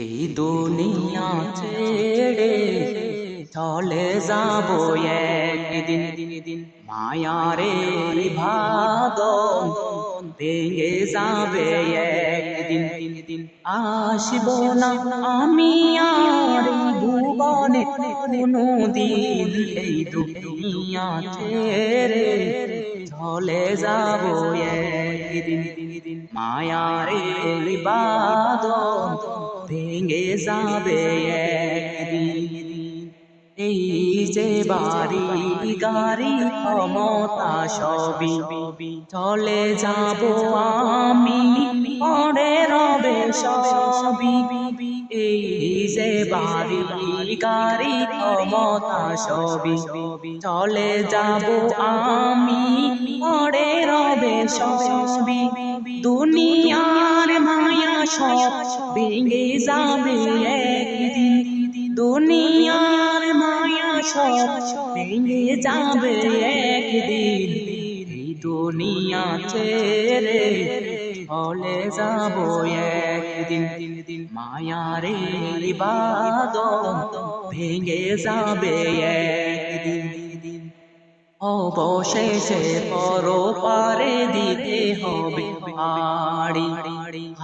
এই দুনিয়া ছেড়ে চলে যাব একদিন, মায়ারে বাঁধন ভেঙে যাবে একদিন। আসব না আমি আর এই ভুবনে কোনদিন, এই দুনিয়া ছেড়ে চলে যাব একদিন, মায়ারে বাঁধন ভেঙে যাবে একদিন। এই যে বাড়ি গাড়ি ক্ষমতা সবই চলে যাব আমি, পড়ে রবে সবই। এই যে বাড়ি গাড়ি ক্ষমতা সবই চলে যাব আমি, পড়ে রবে সবই। দুনিয়ার মায়া সব ভেঙে যাবে একদিন, দুনিয়ার মায়া সব ভেঙে যাবে একদিন। এই দুনিয়া ছেড়ে চলে যাব একদিন, মায়ারে বাঁধন ভেঙে যাবে একদিন। অবশেষে পরপারে দিতে হবে পাড়ি,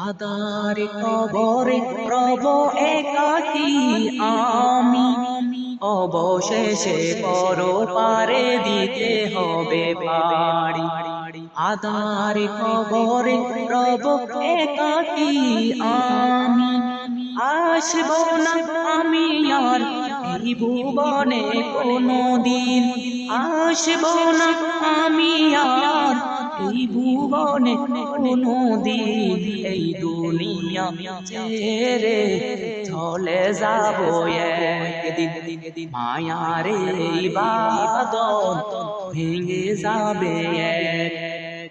আদার কবরে রব একাকী আমি। অবশেষে পরপারে দিতে হবে পাড়ি, আদার কবরে রব একাকী আমি। আসব না আমি আর এই ভুবনে কোনদিন, আসব না আমি আর এই ভুবনে কোনদিন। এই দুনিয়া ছেড়ে চলে যাব একদিন, মায়ারে বাঁধন ভেঙে যাবে এক